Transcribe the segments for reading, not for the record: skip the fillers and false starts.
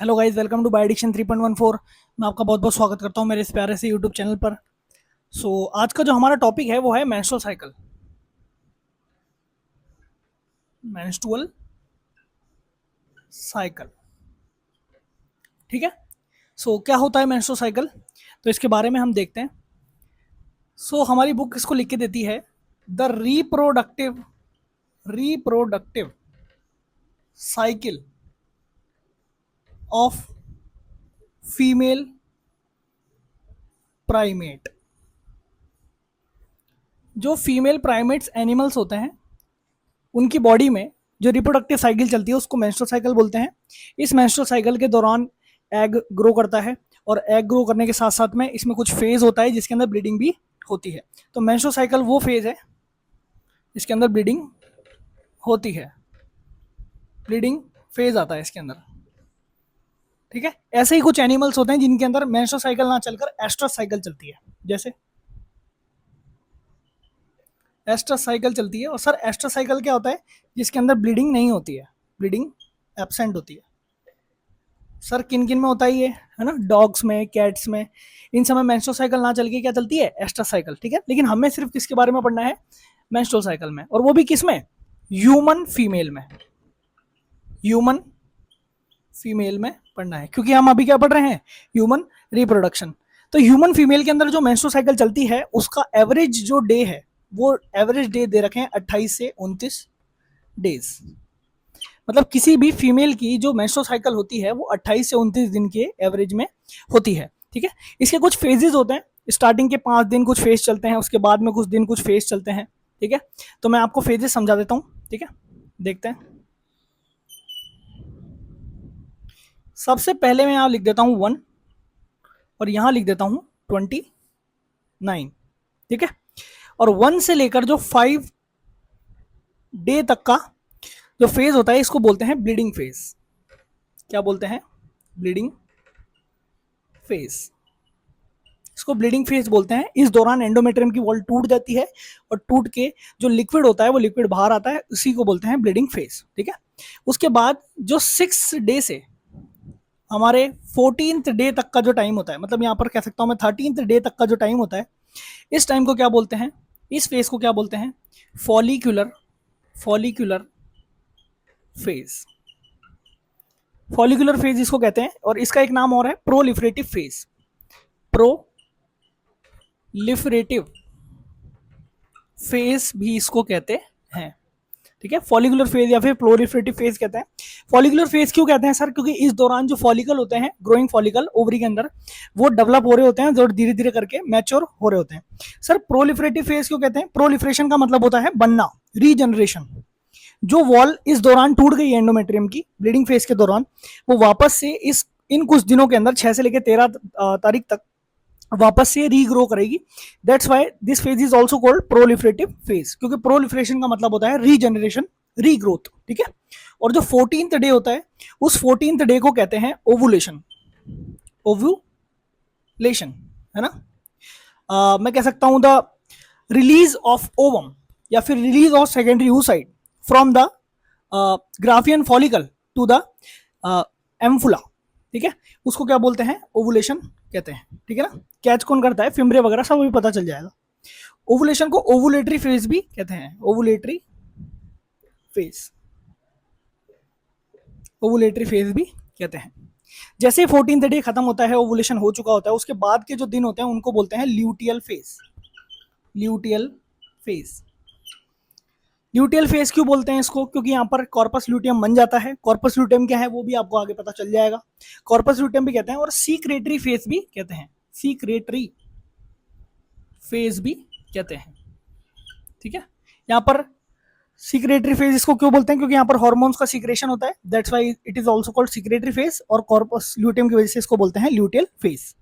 Hello guys, welcome to by addiction 3.14। मैं आपका बहुत बहुत स्वागत करता हूं मेरे इस प्यारे से यूट्यूब चैनल पर। आज का जो हमारा टॉपिक है वो है मेंस्ट्रुअल साइकिल। मेंस्ट्रुअल साइकिल, ठीक है। क्या होता है मेंस्ट्रुअल साइकिल, तो इसके बारे में हम देखते हैं। हमारी बुक इसको लिख के देती है the reproductive cycle of female primate. जो फीमेल प्राइमेट्स एनिमल्स होते हैं उनकी बॉडी में जो रिप्रोडक्टिव साइकिल चलती है उसको मेंस्ट्रुअल साइकिल बोलते हैं। इस मेंस्ट्रुअल साइकिल के दौरान एग ग्रो करता है और एग ग्रो करने के साथ साथ में इसमें कुछ फेज होता है जिसके अंदर ब्लीडिंग भी होती है। तो मेंस्ट्रुअल साइकिल वो फेज है इसके अंदर ब्लीडिंग होती है, ब्लीडिंग फेज आता है इसके अंदर, ठीक है। ऐसे ही कुछ एनिमल्स होते हैं जिनके अंदर मेंस्ट्रुअल साइकिल ना चलकर एस्ट्रस साइकिल चलती है, जैसे एस्ट्रस साइकिल चलती है। और सर एस्ट्रस साइकिल क्या होता है? जिसके अंदर ब्लीडिंग नहीं होती है, ब्लीडिंग एब्सेंट होती है। सर किन किन में होता है ये, है ना? डॉग्स में, कैट्स में, इन समय मेंस्ट्रुअल साइकिल ना चल के क्या चलती है? एस्ट्रस साइकिल, ठीक है। लेकिन हमें सिर्फ किसके बारे में पढ़ना है? मेंस्ट्रुअल साइकिल में, और वो भी किस में? ह्यूमन फीमेल में, ह्यूमन फीमेल में पढ़ना है, क्योंकि हम अभी क्या पढ़ रहे हैं? Human reproduction. तो ह्यूमन फीमेल के अंदर जो मेंस्ट्रुअल साइकिल चलती है उसका एवरेज जो डे है वो एवरेज डे दे रखे हैं 28 से 29 डेज। मतलब किसी भी फीमेल की जो मेंस्ट्रुअल साइकिल होती है वो 28 से 29 दिन के एवरेज में होती है, ठीक है। इसके कुछ फेजेस होते हैं। स्टार्टिंग के 5 दिन कुछ फेज चलते हैं, उसके बाद में कुछ दिन कुछ फेज चलते हैं, ठीक है। तो मैं आपको फेजेस समझा देता हूँ, ठीक है। देखते हैं। सबसे पहले मैं यहां लिख देता हूं 1 और यहां लिख देता हूं 29, ठीक है। और 1 से लेकर जो 5 डे तक का जो फेज होता है इसको बोलते हैं ब्लीडिंग फेज। क्या बोलते हैं? Bleeding phase. इसको ब्लीडिंग फेज बोलते हैं। इस दौरान एंडोमेट्रियम की वॉल टूट जाती है और टूट के जो लिक्विड होता है वो लिक्विड बाहर आता है, उसी को बोलते हैं ब्लीडिंग फेज, ठीक है। उसके बाद जो 6 डे से हमारे 14th डे तक का जो टाइम होता है, मतलब यहां पर कह सकता हूं मैं 13th डे तक का जो टाइम होता है, इस टाइम को क्या बोलते हैं? इस फेज को क्या बोलते हैं? Follicular phase. फॉलिकुलर फेज इसको कहते हैं। और इसका एक नाम और है प्रोलिफरेटिव फेज। प्रोलिफरेटिव फेज भी इसको कहते हैं, ठीक है। फॉलिकुलर फेज या फिर प्रोलिफरेटिव फेज कहते हैं। फॉलिकुलर फेज क्यों कहते हैं सर? क्योंकि इस दौरान जो फॉलिकल होते हैं, ग्रोइंग फॉलिकल ओवरी के अंदर, वो डेवलप हो रहे होते हैं, जो धीरे धीरे करके मैच्योर हो रहे होते हैं। सर प्रोलिफरेटिव फेज क्यों कहते हैं? प्रोलिफरेशन का मतलब होता है बनना, रीजनरेशन। जो वॉल इस दौरान टूट गई है एंडोमेट्रियम की ब्लीडिंग फेज के दौरान, वो वापस से इन कुछ दिनों के अंदर 6 से लेकर 13 तारीख तक वापस से रीग्रो करेगी। That's why this phase is also called proliferative phase, क्योंकि प्रोलिफरेशन का मतलब होता है रीजनरेशन, रीग्रोथ, ठीक है। और जो 14th डे होता है उस 14th डे को कहते हैं ओवुलेशन। ओव्यूलेशन, है ना। मैं कह सकता हूं द रिलीज ऑफ ओवम या फिर release of secondary oocyte from the Graafian follicle to the ampulla, ठीक है। उसको क्या बोलते हैं? ओवुलेशन कहते हैं, ठीक है ना। कैच कौन करता है? फिम्बरे वगैरह सब भी पता चल जाएगा। ओवुलेशन को ओवुलेटरी फेज भी कहते हैं, ओवुलेटरी फेज, ओवुलेटरी फेज भी कहते हैं। जैसे 14th डे खत्म होता है, ओवुलेशन हो चुका होता है, उसके बाद के जो दिन होते हैं उनको बोलते हैं luteal phase. Luteal phase. Luteal phase क्यों बोलते हैं इसको? क्योंकि यहाँ पर कॉर्पस ल्यूटियम बन जाता है। कॉर्पस ल्यूटियम क्या है वो भी आपको आगे पता चल जाएगा। कॉर्पस ल्यूटियम भी कहते हैं और सीक्रेटरी फेज भी कहते हैं, सीक्रेटरी फेज भी कहते हैं, ठीक है। यहाँ पर सीक्रेटरी फेज इसको क्यों बोलते हैं? क्योंकि यहाँ पर हार्मोन्स का सीक्रेशन होता है, that's why it is also called secretory phase. और कॉर्पस ल्यूटियम की वजह से इसको बोलते हैं ल्यूटियल फेज।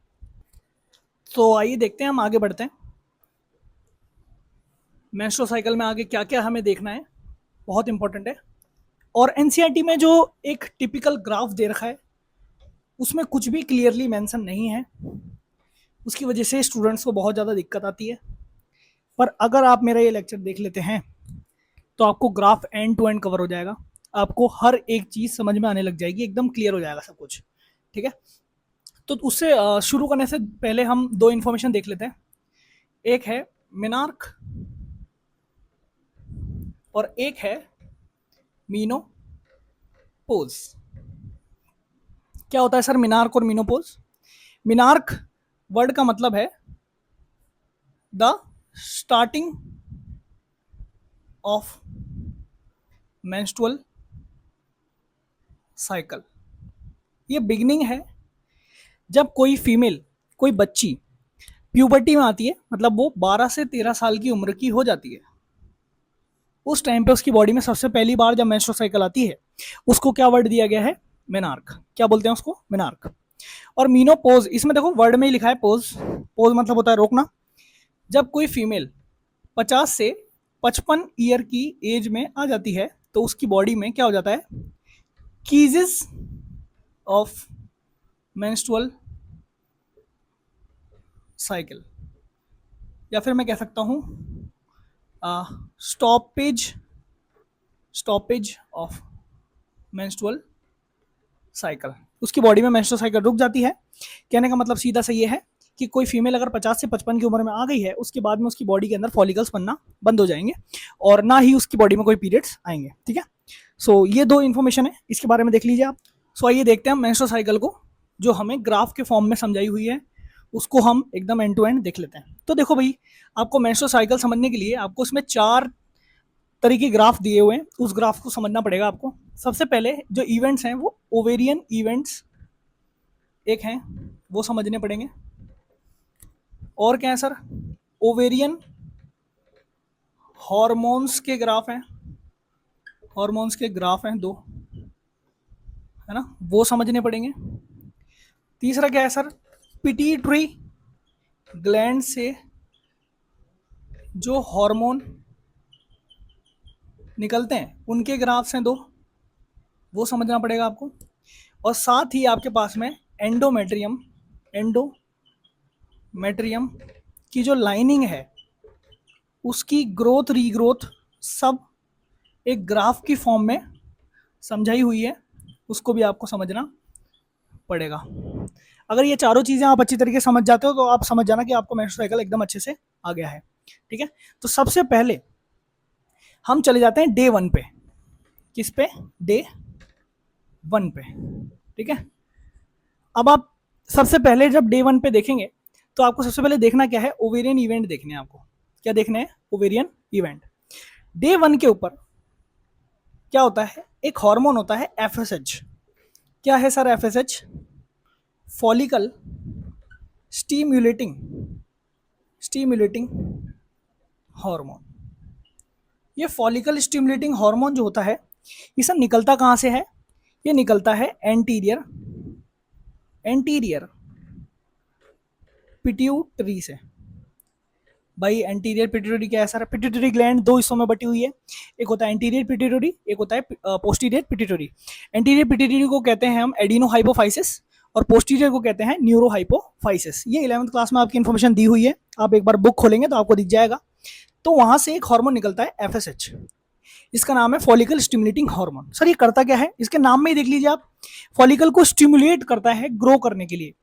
तो आइए देखते हैं, हम आगे बढ़ते हैं। मेंस्ट्रुअल साइकिल में आगे क्या क्या हमें देखना है, बहुत इंपॉर्टेंट है। और एनसीईआरटी में जो एक टिपिकल ग्राफ दे रखा है उसमें कुछ भी क्लियरली मेंशन नहीं है, उसकी वजह से स्टूडेंट्स को बहुत ज़्यादा दिक्कत आती है। पर अगर आप मेरा ये लेक्चर देख लेते हैं तो आपको graph end to end cover हो जाएगा, आपको हर एक चीज़ समझ में आने लग जाएगी, एकदम क्लियर हो जाएगा सब कुछ, ठीक है। तो उससे शुरू करने से पहले हम दो इन्फॉर्मेशन देख लेते हैं। एक है मिनार्क और एक है मीनोपोज। क्या होता है सर मिनार्क और मीनोपोज? मिनार्क वर्ड का मतलब है the starting of menstrual cycle. ये बिगिनिंग है जब कोई फीमेल, कोई बच्ची प्यूबर्टी में आती है, मतलब वो 12 से 13 साल की उम्र की हो जाती है। उस टाइम पे उसकी बॉडी में सबसे पहली बार जब मेंस्ट्रुअल साइकिल आती है, उसको क्या वर्ड दिया गया है? मेनार्क। क्या बोलते हैं उसको? मेनार्क। और मीनोपोज, इसमें देखो वर्ड में ही लिखा है पोज। पोज मतलब होता है रोकना। जब कोई फीमेल 50 से 55 ईयर की एज में आ जाती है तो उसकी बॉडी में क्या हो जाता है? कीजेस ऑफ मेंस्ट्रुअल साइकिल, या फिर मैं कह सकता हूं स्टॉपेज ऑफ मेंस्ट्रुअल साइकिल। उसकी बॉडी में मेंस्ट्रुअल साइकिल रुक जाती है। कहने का मतलब सीधा सा ये है कि कोई फीमेल अगर 50 से 55 की उम्र में आ गई है, उसके बाद में उसकी बॉडी के अंदर फॉलिकल्स बनना बंद हो जाएंगे और ना ही उसकी बॉडी में कोई पीरियड्स आएंगे। ठीक है। सो ये दो इन्फॉर्मेशन है, इसके बारे में देख लीजिए आप। सो आइए देखते हैं मेंस्ट्रुअल साइकिल को, जो हमें ग्राफ के फॉर्म में समझाई हुई है, उसको हम एकदम एंड टू एंड देख लेते हैं। तो देखो भाई, आपको मेंस्ट्रुअल साइकिल समझने के लिए आपको इसमें 4 तरीके ग्राफ दिए हुए हैं, उस ग्राफ को समझना पड़ेगा आपको। सबसे पहले जो इवेंट्स हैं वो ओवेरियन इवेंट्स एक हैं, वो समझने पड़ेंगे। और क्या है सर? ओवेरियन हॉर्मोन्स के ग्राफ हैं, हॉर्मोन्स के ग्राफ हैं 2, है ना, वो समझने पड़ेंगे। तीसरा क्या है सर? पिट्यूटरी ग्लैंड से जो हार्मोन निकलते हैं उनके ग्राफ्स हैं 2, वो समझना पड़ेगा आपको। और साथ ही आपके पास में एंडोमेट्रियम की जो लाइनिंग है उसकी ग्रोथ रीग्रोथ सब एक ग्राफ की फॉर्म में समझाई हुई है, उसको भी आपको समझना पड़ेगा। अगर ये चारों चीज़ें आप अच्छी तरीके से समझ जाते हो तो आप समझ जाना कि आपको मेंस्ट्रुअल साइकिल एकदम अच्छे से आ गया है। ठीक है। तो सबसे पहले हम चले जाते हैं डे 1 पे। किस पे? डे 1 पे। ठीक है। अब आप सबसे पहले जब डे 1 पे देखेंगे तो आपको सबसे पहले देखना क्या है? ओवेरियन इवेंट देखने हैं आपको। क्या देखने हैं? Ovarian event. डे 1 के ऊपर क्या होता है? एक हार्मोन होता है एफएसएच। क्या है sir FSH? Follicle stimulating hormone. ये फॉलिकल स्टिमुलेटिंग हार्मोन जो होता है, ये सर निकलता कहाँ से है? ये निकलता है एंटीरियर पिट्यूटरी से। भाई एंटीरियर पिट्यूटरी क्या है सर? पिट्यूटरी ग्लैंड 2 हिस्सों में बटी हुई है, एक होता है एंटीरियर पिट्यूटरी, एक होता है पोस्टीरियर पिट्यूटरी। एंटीरियर पिट्यूटरी को कहते हैं हम एडिनोहाइपोफाइसिस और पोस्टीरियर को कहते हैं न्यूरोहाइपोफाइसिस। ये 11th क्लास में आपकी इन्फॉर्मेशन दी हुई है, आप एक बार बुक खोलेंगे तो आपको दिख जाएगा। तो वहां से एक हार्मोन निकलता है एफएसएच, इसका नाम है फॉलिकल स्टिमुलेटिंग हार्मोन। सर ये करता क्या है? इसके नाम में ही देख लीजिए आप, फॉलिकल को स्टिमुलेट करता है ग्रो करने के लिए।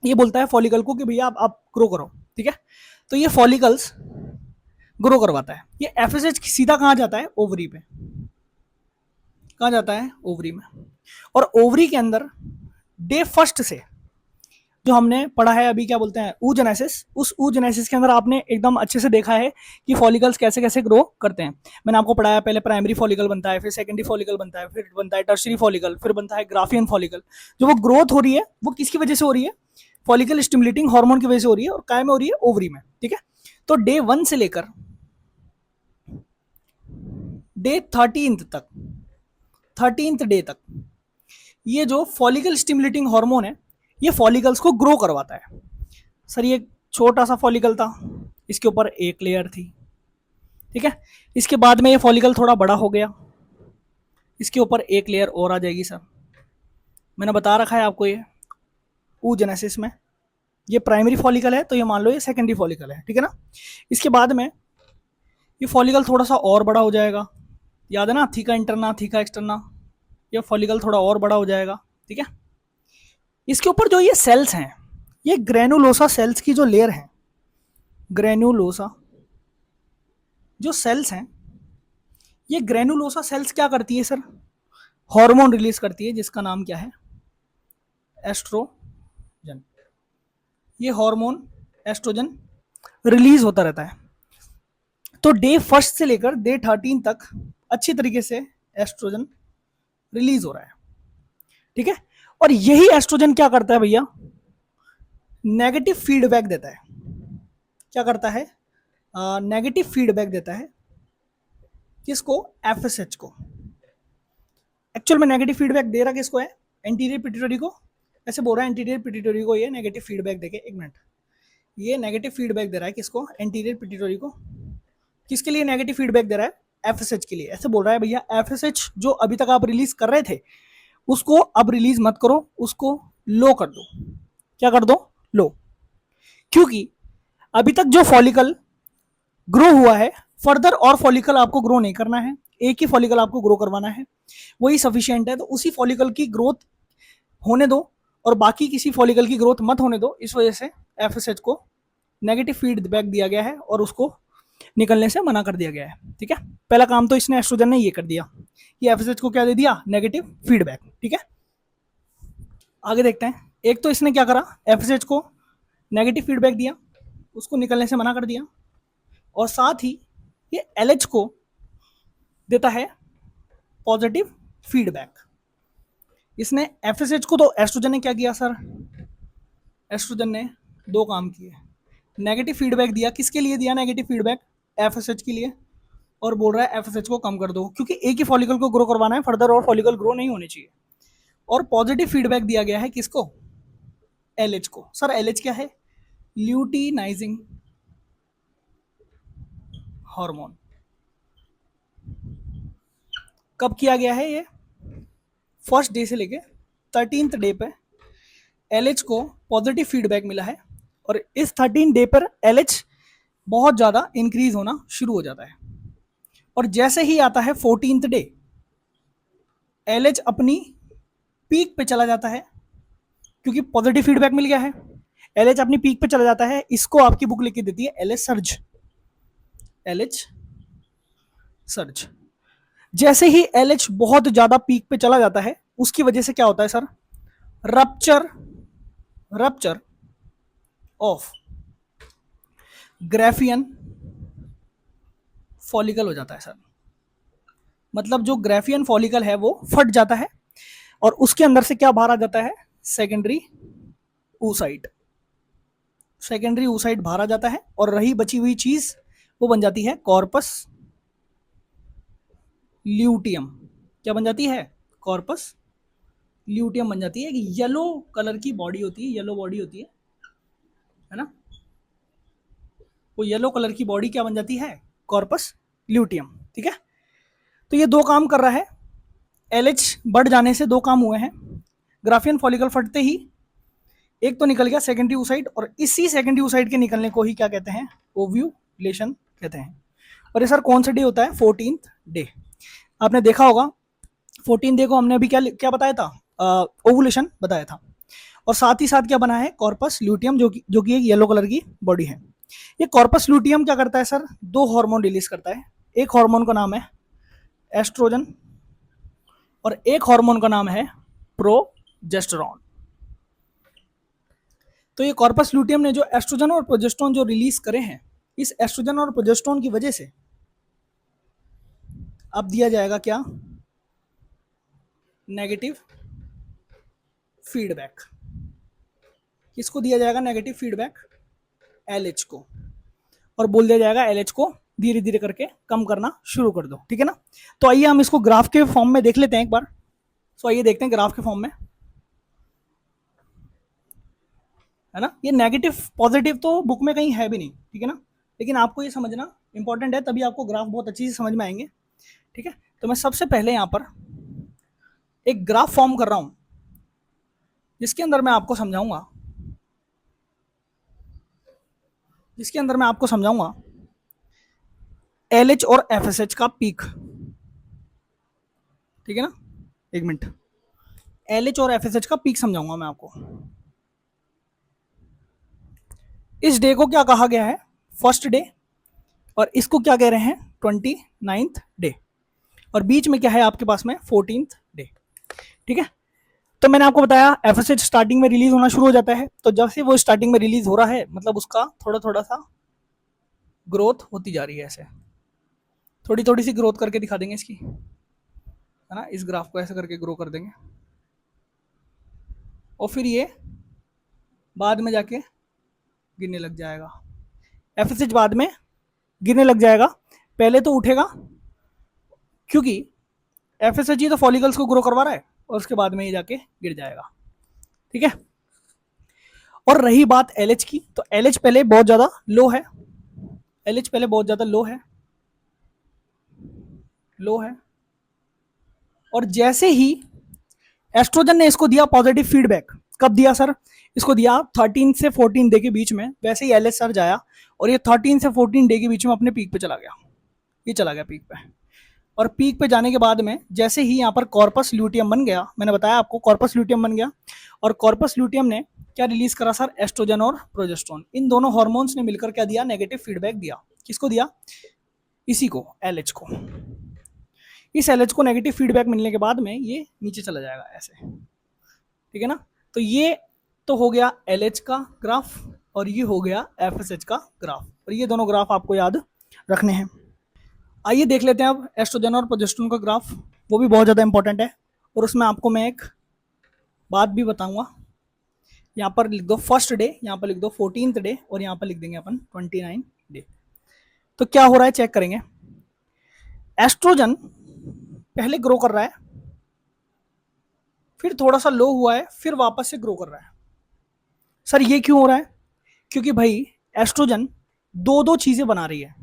ये बोलता है फॉलिकल को कि भैया आप ग्रो करो। ठीक है। तो ये फॉलिकल्स ग्रो करवाता है। ये एफएसएच सीधा कहाँ जाता है? ओवरी पे। कहाँ जाता है? ओवरी में। और ओवरी के अंदर डे 1 से जो हमने पढ़ा है अभी, क्या बोलते हैं? oogenesis। उस oogenesis के अंदर आपने एकदम अच्छे से देखा है कि फॉलिकल्स कैसे कैसे ग्रो करते हैं। मैंने आपको पढ़ाया, पहले प्राइमरी फॉलिकल बनता है, फिर सेकेंडरी फॉलिकल बनता है, फिर बनता है टर्शियरी फॉलिकल, फिर बनता है ग्राफियन फॉलिकल। जो वो ग्रोथ हो रही है वो किसकी वजह से हो रही है? फॉलिकल स्टिमुलेटिंग हार्मोन की वजह से हो रही है। और काय में हो रही है? ओवरी में। ठीक है। तो डे 1 से लेकर डे 13th डे तक ये जो फॉलिकल स्टिमुलेटिंग हार्मोन है ये फॉलिकल्स को ग्रो करवाता है। सर ये छोटा सा फॉलिकल था, इसके ऊपर एक लेयर थी। ठीक है। इसके बाद में ये फॉलिकल थोड़ा बड़ा हो गया, इसके ऊपर एक लेयर और आ जाएगी। सर मैंने बता रखा है आपको, ये oogenesis में ये प्राइमरी फॉलिकल है, तो ये मान लो ये सेकेंडरी फॉलिकल है। ठीक है ना। इसके बाद में ये फॉलिकल थोड़ा सा और बड़ा हो जाएगा, याद है ना, थीका इंटरना थीका एक्सटर्ना। ये फॉलिकल थोड़ा और बड़ा हो जाएगा। ठीक है। इसके ऊपर जो ये सेल्स हैं, ये ग्रेनुलोसा सेल्स की जो लेयर है, ग्रेनुलोसा जो सेल्स हैं, ये ग्रेनुलोसा सेल्स क्या करती है सर? हार्मोन रिलीज करती है जिसका नाम क्या है? एस्ट्रोजन। ये हार्मोन एस्ट्रोजन रिलीज होता रहता है। तो डे फर्स्ट से लेकर डे 13 तक अच्छी तरीके से एस्ट्रोजन रिलीज हो रहा है, ठीक है। और यही एस्ट्रोजन क्या करता है भैया? नेगेटिव फीडबैक देता है। क्या करता है? नेगेटिव फीडबैक देता है। किसको? एफएसएच को। एक्चुअल में नेगेटिव फीडबैक दे रहा किसको है? एंटीरियर पिट्यूटरी को। ऐसे बोल रहा है एंटीरियर पिट्यूटरी को ये नेगेटिव फीडबैक देके, एक मिनट, ये नेगेटिव फीडबैक दे रहा है किसको? एंटीरियर पिट्यूटरी को। किसके लिए नेगेटिव फीडबैक दे रहा है? एफएसएच के लिए। ऐसे बोल रहा है भैया एफएसएच जो अभी तक आप रिलीज कर रहे थे उसको अब रिलीज मत करो, उसको लो कर दो। क्या कर दो? लो। क्योंकि अभी तक जो फॉलिकल ग्रो हुआ है, फर्दर और फॉलिकल आपको ग्रो नहीं करना है, एक ही फॉलिकल आपको ग्रो करवाना है, वही सफिशिएंट है। तो उसी फॉलिकल की ग्रोथ होने दो और बाकी किसी फॉलिकल की ग्रोथ मत होने दो। इस वजह से एफएसएच को नेगेटिव फीडबैक दिया गया है और उसको निकलने से मना कर दिया गया है, ठीक है। पहला काम तो इसने एस्ट्रोजन ने ये कर दिया कि एफएसएच को क्या दे दिया? नेगेटिव फीडबैक, ठीक है। आगे देखते हैं। एक तो इसने क्या करा? एफएसएच को नेगेटिव फीडबैक दिया, उसको निकलने से मना कर दिया, और साथ ही ये एलएच को देता है पॉजिटिव फीडबैक। इसने एफएसएच को, तो एस्ट्रोजन ने क्या किया सर? एस्ट्रोजन ने दो काम किए। नेगेटिव फीडबैक दिया, किसके लिए दिया नेगेटिव फीडबैक? एफएसएच के लिए। और बोल रहा है एफएसएच को कम कर दो, क्योंकि एक ही फॉलिकल को ग्रो करवाना है, फर्दर और फॉलिकल ग्रो नहीं होने चाहिए। और पॉजिटिव फीडबैक दिया गया है किसको? एलएच को। सर एलएच क्या है? Luteinizing hormone. कब किया गया है ये? फर्स्ट डे से लेके 13th डे पे एलएच को पॉजिटिव फीडबैक मिला है, और इस 13 डे पर एलएच बहुत ज़्यादा इंक्रीज होना शुरू हो जाता है। और जैसे ही आता है 14th डे, एलएच अपनी पीक पे चला जाता है, क्योंकि पॉजिटिव फीडबैक मिल गया है। एलएच अपनी पीक पे चला जाता है। इसको आपकी बुक लिख के देती है एलएच सर्ज। LH surge. जैसे ही एलएच बहुत ज्यादा पीक पे चला जाता है, उसकी वजह से क्या होता है sir? Rupture rupture of Graafian follicle हो जाता है सर। मतलब जो ग्राफियन फॉलिकल है वो फट जाता है, और उसके अंदर से क्या बाहर आ जाता है? Secondary oocyte। सेकेंडरी oocyte बाहर आ जाता है, और रही बची हुई चीज वो बन जाती है कॉर्पस ल्यूटियम। क्या बन जाती है? कॉर्पस ल्यूटियम बन जाती है। एक येलो कलर की बॉडी होती है, येलो बॉडी होती है ना। वो येलो कलर की बॉडी क्या बन जाती है? कॉर्पस ल्यूटियम, ठीक है। तो ये दो काम कर रहा है। एलएच बढ़ जाने से दो काम हुए हैं। ग्राफियन फॉलिकल फटते ही एक तो निकल गया सेकेंडरी oocyte, और इसी सेकेंडरी oocyte के निकलने को ही क्या कहते हैं? ओव्यूलेशन कहते हैं। और ये सर कौन सा डे होता है? 14th day. आपने देखा होगा 14 डे को हमने अभी क्या क्या बताया था? ओवुलेशन बताया था। और साथ ही साथ क्या बना है? कॉर्पस ल्यूटियम, जो कि एक येलो कलर की बॉडी है। ये कॉर्पस ल्यूटियम क्या करता है सर? दो हार्मोन रिलीज करता है। एक हार्मोन का नाम है एस्ट्रोजन, और एक हार्मोन का नाम है प्रोजेस्टेरॉन। तो ये कॉर्पस ल्यूटियम ने जो एस्ट्रोजन और प्रोजेस्टेरॉन जो रिलीज करे हैं, इस एस्ट्रोजन और प्रोजेस्टेरॉन की वजह से अब दिया जाएगा क्या? Negative feedback. किसको दिया जाएगा नेगेटिव फीडबैक? एलएच को। और बोल दिया जाएगा एलएच को धीरे धीरे करके कम करना शुरू कर दो, ठीक है ना। तो आइए हम इसको ग्राफ के फॉर्म में देख लेते हैं एक बार। सो आइए देखते हैं ग्राफ के फॉर्म में, है ना। ये नेगेटिव पॉजिटिव तो बुक में कहीं है भी नहीं, ठीक है ना, लेकिन आपको ये समझना इंपॉर्टेंट है, तभी आपको ग्राफ बहुत अच्छी से समझ में आएंगे, ठीक है। तो मैं सबसे पहले यहाँ पर एक ग्राफ फॉर्म कर रहा हूं, जिसके अंदर मैं आपको समझाऊंगा एलएच और एफएसएच का पीक, ठीक है ना। एक मिनट, LH और FSH का पीक समझाऊंगा मैं आपको। इस डे को क्या कहा गया है? First day. और इसको क्या कह रहे हैं? 29th day. और बीच में क्या है आपके पास में? 14th day. ठीक है, तो मैंने आपको बताया FSH स्टार्टिंग में रिलीज होना शुरू हो जाता है, तो जब से वो स्टार्टिंग में रिलीज हो रहा है मतलब उसका थोड़ा थोड़ा सा ग्रोथ होती जा रही है। ऐसे थोड़ी थोड़ी सी ग्रोथ करके दिखा देंगे इसकी, है ना, इस ग्राफ को ऐसे करके ग्रो कर देंगे, और फिर ये बाद में जाके गिरने लग जाएगा। FSH बाद में गिरने लग जाएगा, पहले तो उठेगा क्योंकि FSH ही तो फॉलिकल्स को ग्रो करवा रहा है, और उसके बाद में ये जाके गिर जाएगा। ठीक है, और रही बात LH की, तो LH पहले बहुत ज्यादा लो है, LH पहले बहुत ज्यादा लो है, लो है। और जैसे ही एस्ट्रोजन ने इसको दिया पॉजिटिव फीडबैक, कब दिया सर? इसको दिया 13 से 14 डे के बीच में, वैसे ही LH सर जाया और ये 13 से 14 डे के बीच में अपने पीक पे चला गया, ये चला गया पीक पे। और पीक पे जाने के बाद में जैसे ही यहाँ पर कॉर्पस ल्यूटियम बन गया, मैंने बताया आपको कॉर्पस ल्यूटियम बन गया, और कॉर्पस ल्यूटियम ने क्या रिलीज करा सर? एस्ट्रोजन और प्रोजेस्टेरोन। इन दोनों हार्मोन्स ने मिलकर क्या दिया? नेगेटिव फीडबैक दिया। किसको दिया? इसी को, LH को। इस LH को नेगेटिव फीडबैक मिलने के बाद में ये नीचे चला जाएगा ऐसे, ठीक है ना। तो ये तो हो गया LH का ग्राफ, और ये हो गया FSH का ग्राफ, और ये दोनों ग्राफ आपको याद रखने हैं। आइए देख लेते हैं अब एस्ट्रोजन और प्रोजेस्टेरोन का ग्राफ, वो भी बहुत ज़्यादा इंपॉर्टेंट है, और उसमें आपको मैं एक बात भी बताऊंगा। यहाँ पर लिख दो फर्स्ट डे, यहाँ पर लिख दो 14th डे, और यहाँ पर लिख देंगे अपन 29 डे। तो क्या हो रहा है चेक करेंगे। एस्ट्रोजन पहले ग्रो कर रहा है, फिर थोड़ा सा लो हुआ है, फिर वापस से ग्रो कर रहा है। सर ये क्यों हो रहा है? क्योंकि भाई एस्ट्रोजन दो दो चीजें बना रही है।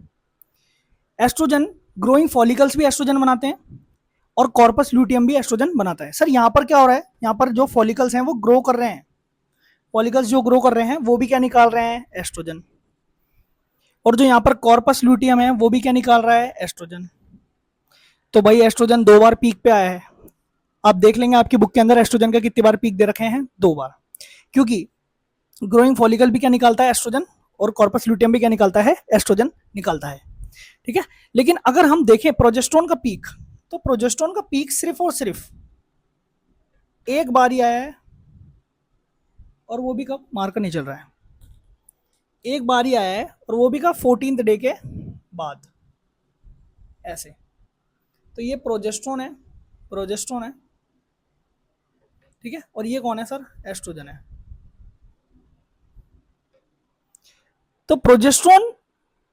एस्ट्रोजन ग्रोइंग फॉलिकल्स भी एस्ट्रोजन बनाते हैं, और कॉर्पस ल्यूटियम भी एस्ट्रोजन बनाता है। सर यहाँ पर क्या हो रहा है? यहाँ पर जो फॉलिकल्स हैं वो ग्रो कर रहे हैं, फॉलिकल्स जो ग्रो कर रहे हैं वो भी क्या निकाल रहे हैं? एस्ट्रोजन। और जो यहाँ पर कॉर्पस ल्यूटियम है वो भी क्या निकाल रहा है? एस्ट्रोजन। तो भाई एस्ट्रोजन 2 बार पीक पे आया है। आप देख लेंगे आपकी बुक के अंदर एस्ट्रोजन का कितनी बार पीक दे रखे हैं? 2 बार, क्योंकि ग्रोइंग फॉलिकल भी क्या निकालता है? एस्ट्रोजन, और कॉर्पस ल्यूटियम भी क्या निकालता है? एस्ट्रोजन निकालता है। ठीक है, लेकिन अगर हम देखें प्रोजेस्टेरोन का पीक, तो प्रोजेस्टेरोन का पीक सिर्फ और सिर्फ एक बार ही आया है, और वो भी कब? मार्कर नहीं चल रहा है। एक बार ही आया है, और वो भी कब? 14th डे के बाद, ऐसे। तो ये प्रोजेस्टेरोन है, प्रोजेस्टेरोन है, ठीक है। और ये कौन है सर? एस्ट्रोजन है। तो प्रोजेस्टेरोन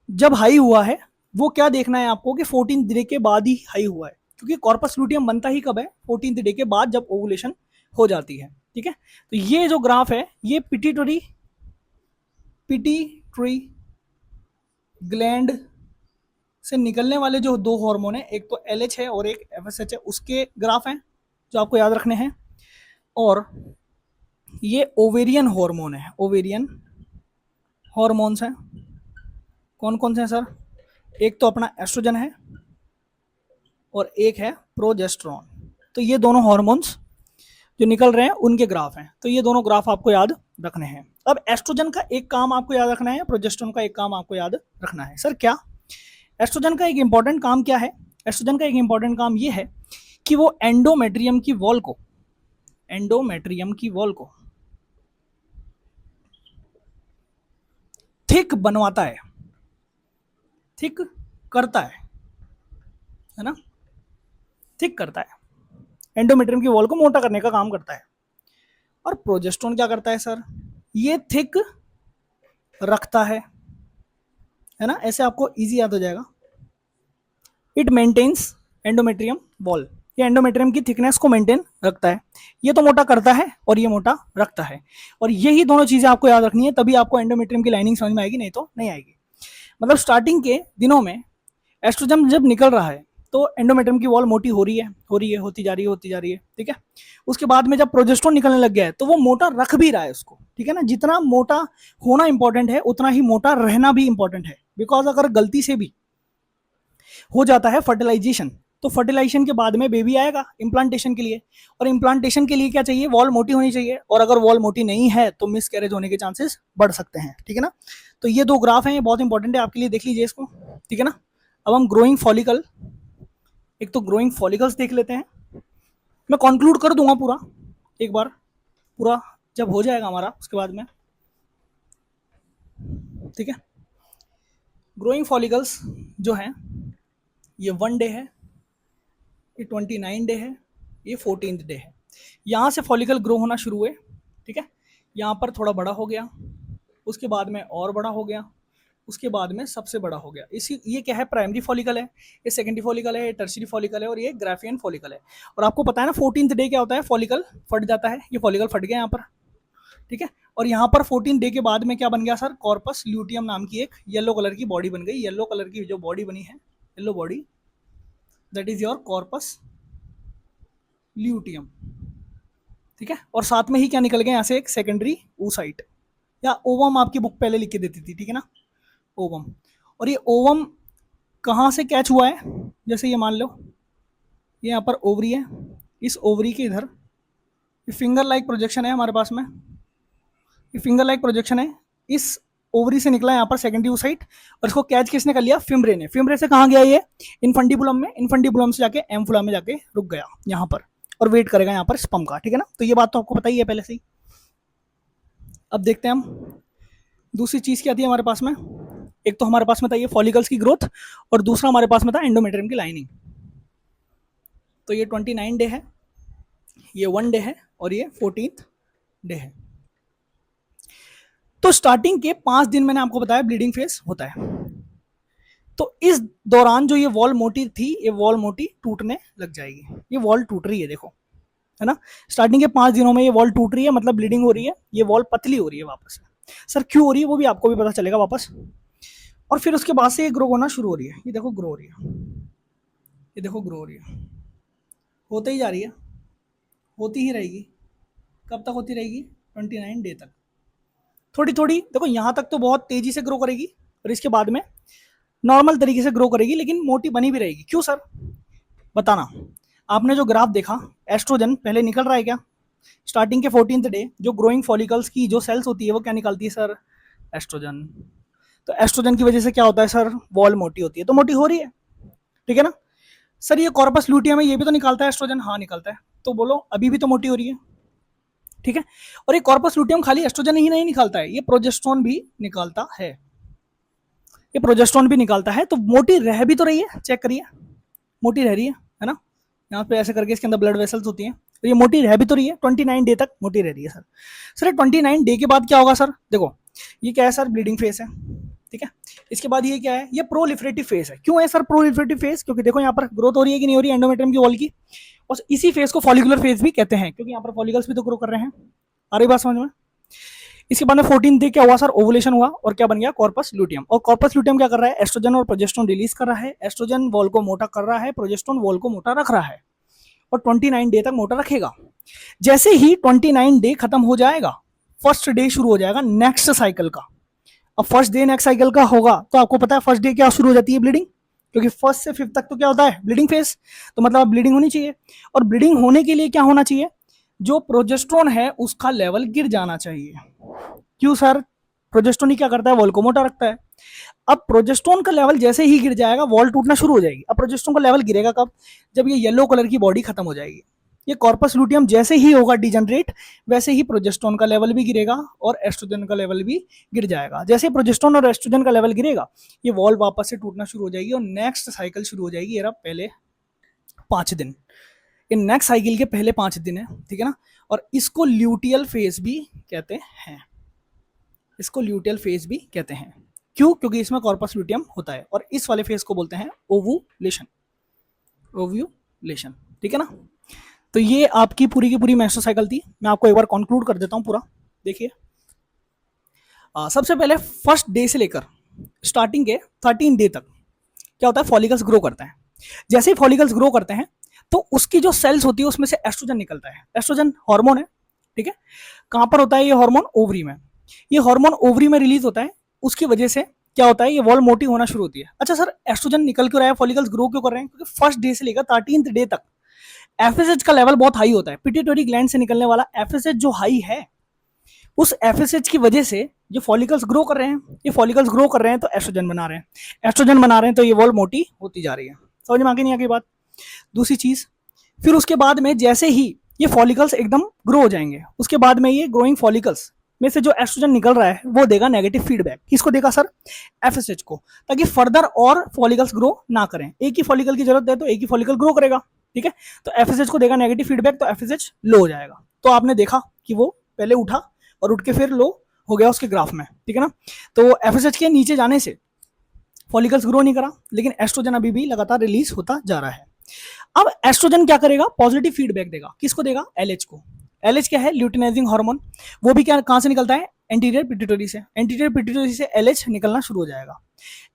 जब हाई हुआ है, वो क्या देखना है आपको कि 14th डे के बाद ही हाई हुआ है, क्योंकि कॉर्पस लूटियम बनता ही कब है? 14th डे के बाद, जब ओवुलेशन हो जाती है। ठीक है, तो ये जो ग्राफ है ये पिट्यूटरी ग्लैंड से निकलने वाले जो दो हार्मोन है, एक तो LH है और एक FSH है, उसके ग्राफ हैं जो आपको याद रखने हैं। और ये ओवेरियन हार्मोन है, ओवेरियन हार्मोन्स हैं। कौन कौन से हैं सर? एक तो अपना एस्ट्रोजन है, और एक है प्रोजेस्टेरोन। तो ये दोनों हार्मोन्स जो निकल रहे हैं उनके ग्राफ हैं। तो ये दोनों ग्राफ आपको याद रखने हैं। अब एस्ट्रोजन का एक काम आपको याद रखना है, प्रोजेस्टेरोन का एक काम आपको याद रखना है। सर क्या? एस्ट्रोजन का एक इंपॉर्टेंट काम क्या है? एस्ट्रोजन का एक इंपॉर्टेंट काम ये है कि वो एंडोमेट्रियम की वॉल को, एंडोमेट्रियम की वॉल को थिक बनवाता है, थिक करता है ना, थिक करता है, एंडोमेट्रियम की वॉल को मोटा करने का काम करता है। और प्रोजेस्टेरोन क्या करता है सर? ये थिक रखता है ना, ऐसे आपको इजी याद हो जाएगा। इट मेंटेन्स एंडोमेट्रियम वॉल, ये एंडोमेट्रियम की थिकनेस को मेंटेन रखता है। ये तो मोटा करता है और ये मोटा रखता है, और यही दोनों चीजें आपको याद रखनी है, तभी आपको एंडोमेट्रियम की लाइनिंग समझ में आएगी, नहीं तो नहीं आएगी। मतलब स्टार्टिंग के दिनों में एस्ट्रोजन जब निकल रहा है तो एंडोमेट्रियम की वॉल मोटी हो रही है, होती जा रही है, ठीक है। उसके बाद में जब प्रोजेस्टेरोन निकलने लग गया है तो वो मोटा रख भी रहा है उसको, ठीक है ना। जितना मोटा होना इंपॉर्टेंट है उतना ही मोटा रहना भी इंपॉर्टेंट है, बिकॉज अगर गलती से भी हो जाता है फर्टिलाइजेशन, तो फर्टिलाइजेशन के बाद में बेबी आएगा इम्प्लांटेशन के लिए, और इम्प्लांटेशन के लिए क्या चाहिए, वॉल मोटी होनी चाहिए, और अगर वॉल मोटी नहीं है तो मिस कैरेज होने के चांसेस बढ़ सकते हैं, ठीक है ना। तो ये 2 ग्राफ हैं, ये बहुत इंपॉर्टेंट है आपके लिए, देख लीजिए इसको, ठीक है ना। अब हम ग्रोइंग फॉलिकल, एक तो ग्रोइंग फॉलिकल्स देख लेते हैं, मैं कंक्लूड कर दूंगा पूरा एक बार, पूरा जब हो जाएगा हमारा उसके बाद में, ठीक है। ग्रोइंग फॉलिकल्स जो हैं ये 1 डे है, ये 29 डे है, ये 14th डे है। यहाँ से फॉलिकल ग्रो होना शुरू हुए, ठीक है। यहाँ पर थोड़ा बड़ा हो गया, उसके बाद में और बड़ा हो गया, उसके बाद में सबसे बड़ा हो गया। इसी ये क्या है, प्राइमरी फॉलिकल है, ये सेकेंडरी फॉलिकल है, ये टर्शियरी फॉलिकल है, और ये ग्राफियन फॉलिकल है। और आपको पता है ना 14th डे क्या होता है, फॉलिकल फट जाता है, ये फॉलिकल फट गया यहाँ पर, ठीक है। और यहाँ पर 14 डे के बाद में क्या बन गया सर, कॉर्पस ल्यूटियम नाम की एक येलो कलर की बॉडी बन गई। येलो कलर की जो बॉडी बनी है, yellow body, that is your corpus luteum, ठीक है। और साथ में ही क्या निकल गया यहाँ से, एक सेकेंडरी oocyte या ओवम आपकी बुक पहले लिख के देती थी, ठीक है ना, ओवम। और ये ओवम कहाँ से कैच हुआ है, जैसे ये मान लो ये यहाँ पर ओवरी है, इस ओवरी के इधर ये फिंगर लाइक प्रोजेक्शन है हमारे पास में, ये फिंगर लाइक प्रोजेक्शन है, इस ओवरी से निकला यहाँ पर सेकेंडरी oocyte, और इसको कैच किसने कर लिया, फिम्ब्रे ने। फिम्ब्रे से कहाँ गया ये, इनफंडिबुलम में, इनफंडिबुलम से जाके एम्फुला में जाके रुक गया यहाँ पर, और वेट करेगा यहाँ पर स्पर्म का, ठीक है ना। तो ये बात तो आपको पता ही है पहले से ही। अब देखते हैं हम दूसरी चीज़ क्या थी हमारे पास में, एक तो हमारे पास में था ये फॉलिकल्स की ग्रोथ, और दूसरा हमारे पास में था एंडोमेट्रियम की लाइनिंग। तो ये 29 डे है, ये 1 डे है, और ये 14th डे है। तो स्टार्टिंग के 5 दिन मैंने आपको बताया ब्लीडिंग फेज होता है। तो इस दौरान जो ये वॉल मोटी थी, ये वॉल मोटी टूटने लग जाएगी, ये वॉल टूट रही है, देखो, है ना। स्टार्टिंग के 5 दिनों में ये वॉल टूट रही है, मतलब ब्लीडिंग हो रही है, ये वॉल पतली हो रही है वापस से। सर क्यों हो रही है वो भी आपको भी पता चलेगा वापस। और फिर उसके बाद से ये ग्रो होना शुरू हो रही है, ये देखो ग्रो हो रही है, ये देखो ग्रो हो रही है, होते ही जा रही है, होती ही रहेगी। कब तक होती रहेगी, 29 डे तक। थोड़ी थोड़ी देखो, यहाँ तक तो बहुत तेजी से ग्रो करेगी, और इसके बाद में नॉर्मल तरीके से ग्रो करेगी, लेकिन मोटी बनी भी रहेगी। क्यों सर, बताना। आपने जो ग्राफ देखा, एस्ट्रोजन पहले निकल रहा है क्या, स्टार्टिंग के 14th डे जो ग्रोइंग फॉलिकल्स की जो सेल्स होती है वो क्या निकालती है सर, एस्ट्रोजन। तो एस्ट्रोजन की वजह से क्या होता है सर, वॉल मोटी होती है, तो मोटी हो रही है, ठीक है ना। सर ये कॉर्पस ल्यूटियम है, ये भी तो निकालता है एस्ट्रोजन, हाँ निकालता है, तो बोलो अभी भी तो मोटी हो रही है, ठीक है। और ये कॉर्पस ल्यूटियम खाली एस्ट्रोजन ही नहीं निकालता है, ये प्रोजेस्टेरोन भी निकालता है, ये प्रोजेस्टेरोन भी निकालता है। तो मोटी रह भी तो रही है, चेक करिए, मोटी रह रही है ना। यहाँ पे ऐसे करके इसके अंदर ब्लड वेसल्स होती हैं, तो ये मोटी रह भी तो रही है, 29 डे तक मोटी रह रही है सर। सर 29 डे के बाद क्या होगा सर, देखो ये क्या है सर, ब्लीडिंग फेस है, ठीक है। इसके बाद ये क्या है, ये प्रोलिफरेटिव फेस है। क्यों है सर प्रोलिफरेटिव फेस, क्योंकि देखो यहाँ पर ग्रोथ हो रही है कि नहीं हो रही है एंडोमेट्रियम की वॉल की, और इसी फेस को फॉलिकुलर फेस भी कहते हैं, क्योंकि यहाँ पर फॉलिकल्स भी तो ग्रो कर रहे हैं। आ रही बात समझ में। इसके बाद में 14 डे क्या हुआ सर, ओवुलेशन हुआ, और क्या बन गया, कॉर्पस ल्यूटियम। और कॉर्पस ल्यूटियम क्या कर रहा है, एस्ट्रोजन और प्रोजेस्टेरोन रिलीज कर रहा है। एस्ट्रोजन वॉल को मोटा कर रहा है, प्रोजेस्टेरोन वॉल को मोटा रख रहा है, और 29 डे तक मोटा रखेगा। जैसे ही 29 डे खत्म हो जाएगा, फर्स्ट डे शुरू हो जाएगा नेक्स्ट साइकिल का। अब फर्स्ट डे नेक्स्ट साइकिल का होगा, तो आपको पता है फर्स्ट डे क्या शुरू हो जाती है, ब्लीडिंग, क्योंकि फर्स्ट से 5th तक तो क्या होता है, ब्लीडिंग फेस। तो मतलब ब्लीडिंग होनी चाहिए, और ब्लीडिंग होने के लिए क्या होना चाहिए, जो प्रोजेस्टेरोन है उसका लेवल गिर जाना चाहिए। क्यों सर, प्रोजेस्टेरोन ही क्या करता है, वॉल को मोटा रखता है। अब प्रोजेस्टेरोन का लेवल जैसे ही गिर जाएगा, वॉल टूटना शुरू हो जाएगी। अब प्रोजेस्टेरोन का लेवल गिरेगा कब, जब ये येलो कलर की बॉडी खत्म हो जाएगी। ये कॉर्पस ल्यूटियम जैसे ही होगा डिजनरेट, वैसे ही प्रोजेस्टेरोन का लेवल भी गिरेगा और एस्ट्रोजन का लेवल भी गिर जाएगा। जैसे प्रोजेस्टेरोन और एस्ट्रोजन का लेवल गिरेगा, ये वॉल वापस से टूटना शुरू हो जाएगी, और नेक्स्ट साइकिल शुरू हो जाएगी। ये पहले 5 दिन, इन नेक्स्ट साइकिल के पहले 5 दिन है, ठीक है ना। और इसको ल्यूटियल फेज भी कहते हैं, इसको ल्यूटियल फेज भी कहते हैं। क्यों, क्योंकि इसमें कॉर्पस ल्यूटियम होता है, और इस वाले फेज को बोलते हैं ओवुलेशन, ओव्यूलेशन, ठीक है ना। तो ये आपकी पूरी की पूरी मेंस्ट्रुअल साइकिल थी। मैं आपको एक बार कंक्लूड कर देता हूं पूरा, देखिए। सबसे पहले फर्स्ट डे से लेकर स्टार्टिंग के 13 डे तक क्या होता है, फॉलिकल्स ग्रो करते हैं। जैसे ही फॉलिकल्स ग्रो करते हैं, तो उसकी जो सेल्स होती है उसमें से एस्ट्रोजन निकलता है। एस्ट्रोजन हार्मोन है, ठीक है। कहां पर होता है ये हार्मोन, ओवरी में। ये हार्मोन ओवरी में रिलीज होता है, उसकी वजह से क्या होता है, ये वॉल मोटी होना शुरू होती है। अच्छा सर, एस्ट्रोजन निकल क्यों रहा है, फॉलिकल्स ग्रो क्यों कर रहे हैं? क्योंकि फर्स्ट डे से लेकर 13th डे तक एफएसएच का लेवल बहुत हाई होता है। पिट्यूटरी ग्लैंड से निकलने वाला एफएसएच जो हाई है, उस एफएसएच की वजह से जो फॉलिकल्स ग्रो कर रहे हैं, ये फॉलिकल्स ग्रो कर रहे हैं तो एस्ट्रोजन बना रहे हैं, एस्ट्रोजन बना रहे हैं तो ये वॉल मोटी होती जा रही है। समझ में आगे नहीं आगे बात? दूसरी चीज, फिर उसके बाद में जैसे ही ये फॉलिकल्स एकदम ग्रो हो जाएंगे, उसके बाद में ये ग्रोइंग फॉलिकल्स में से जो एस्ट्रोजन निकल रहा है वो देगा नेगेटिव फीडबैक। किसको देगा सर? एफएसएच को, ताकि फर्दर और फॉलिकल्स ग्रो ना करें। एक ही फॉलिकल की जरूरत है तो एक ही फॉलिकल ग्रो करेगा, ठीक है। तो एफएसएच को देगा नेगेटिव फीडबैक, तो एफएसएच लो हो जाएगा। तो आपने देखा कि वो पहले उठा और उठ के फिर लो हो गया उसके ग्राफ में, ठीक है ना। तो एफएसएच के नीचे जाने से फॉलिकल्स ग्रो नहीं करा, लेकिन एस्ट्रोजन अभी भी लगातार रिलीज होता जा रहा है। अब एस्ट्रोजन क्या करेगा? पॉजिटिव फीडबैक देगा। किसको देगा? एलएच को। एलएच क्या है? Luteinizing hormone. वो भी क्या, कहां से निकलता है? एंटीरियर पिट्यूटरी से। एंटीरियर पिट्यूटरी से एलएच निकलना शुरू हो जाएगा।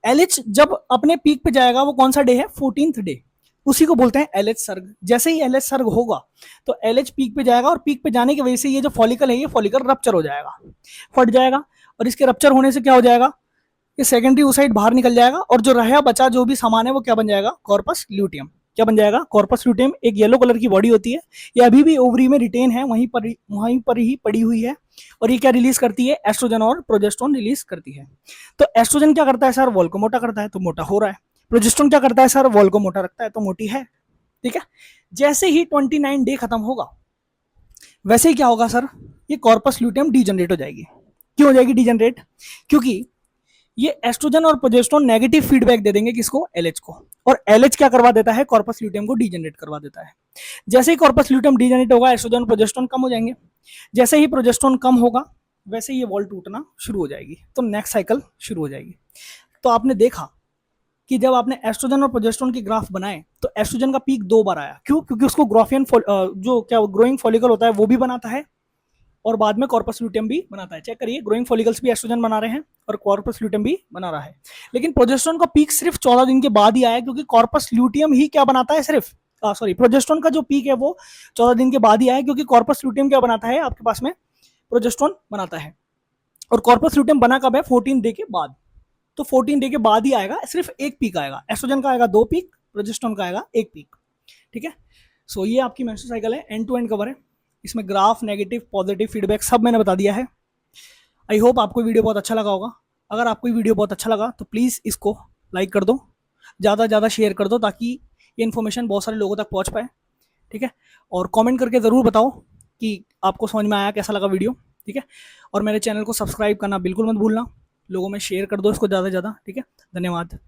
एलएच जब अपने पीक पे जाएगा, वो कौन सा डे है? 14th day. उसी को बोलते हैं एलएच सर्ग। जैसे ही एलएच सर्ग होगा तो एलएच पीक पे जाएगा, और पीक पे जाने की वजह से ये जो फॉलिकल है, ये फॉलिकल रप्चर हो जाएगा, फट जाएगा। और इसके रप्चर होने से क्या हो जाएगा? ये सेकेंडरी ओसाइट बाहर निकल जाएगा, और जो रहा बचा जो भी सामान है वो क्या बन जाएगा? Corpus luteum. क्या बन जाएगा? Corpus luteum. एक येलो कलर की बॉडी होती है, ये अभी भी ओवरी में रिटेन है, वहीं पर ही पड़ी हुई है। और ये क्या रिलीज करती है? एस्ट्रोजन और प्रोजेस्टेरोन रिलीज करती है। तो एस्ट्रोजन क्या करता है सर? वॉल को मोटा करता है, तो मोटा हो रहा है। प्रोजेस्टेरोन क्या करता है सर? वॉल को मोटा रखता है, तो मोटी है, ठीक है। जैसे ही 29 डे खत्म होगा, वैसे ही क्या होगा सर? ये कॉर्पस ल्यूटियम डीजनरेट हो जाएगी। क्यों हो जाएगी डीजनरेट? क्योंकि ये एस्ट्रोजन और प्रोजेस्टेरोन नेगेटिव फीडबैक दे देंगे किसको? एलएच को। और एलएच क्या करवा देता है? कॉर्पस ल्यूटियम को डीजनरेट करवा देता है। जैसे ही कॉर्पस ल्यूटियम डीजनरेट होगा, एस्ट्रोजन और प्रोजेस्टेरोन कम हो जाएंगे। जैसे ही प्रोजेस्टेरोन कम होगा, वैसे ही ये वॉल टूटना शुरू हो जाएगी, तो नेक्स्ट साइकिल शुरू हो जाएगी। तो आपने देखा कि जब आपने एस्ट्रोजन और प्रोजेस्टेरोन की ग्राफ बनाए, तो एस्ट्रोजन का पीक 2 बार आया। क्यों? क्योंकि उसको ग्राफियन जो क्या ग्रोइंग फॉलिकल होता है वो भी बनाता है, और बाद में कॉर्पस ल्यूटियम भी बनाता है। चेक करिए, ग्रोइंग फॉलिकल्स भी एस्ट्रोजन बना रहे हैं और कॉर्पस ल्यूटियम भी बना रहा है। लेकिन प्रोजेस्टेरोन का पीक सिर्फ 14 दिन के बाद ही आया, क्योंकि कॉर्पस ल्यूटियम ही क्या बनाता है? सिर्फ प्रोजेस्टेरोन का जो पीक है वो 14 दिन के बाद ही आया, क्योंकि कॉर्पस ल्यूटियम क्या बनाता है आपके पास में? प्रोजेस्टेरोन बनाता है। और कॉर्पस ल्यूटियम बना कब है? 14 डे के बाद। तो 14 डे के बाद ही आएगा, सिर्फ एक पीक आएगा। एस्ट्रोजन का आएगा 2 पीक, प्रोजेस्टेरोन का आएगा 1 पीक, ठीक है। सो ये आपकी मेंस्ट्रुअल साइकिल है, एंड टू एंड कवर है। इसमें ग्राफ, नेगेटिव, पॉजिटिव फीडबैक सब मैंने बता दिया है। आई होप आपको वीडियो बहुत अच्छा लगा होगा। अगर आपको वीडियो बहुत अच्छा लगा तो प्लीज़ इसको लाइक कर दो, ज़्यादा से ज़्यादा शेयर कर दो, ताकि ये इन्फॉर्मेशन बहुत सारे लोगों तक पहुंच पाए, ठीक है। और कमेंट करके ज़रूर बताओ कि आपको समझ में आया, कैसा लगा वीडियो, ठीक है। और मेरे चैनल को सब्सक्राइब करना बिल्कुल मत भूलना। लोगों में शेयर कर दो इसको ज़्यादा से ज़्यादा, ठीक है। धन्यवाद।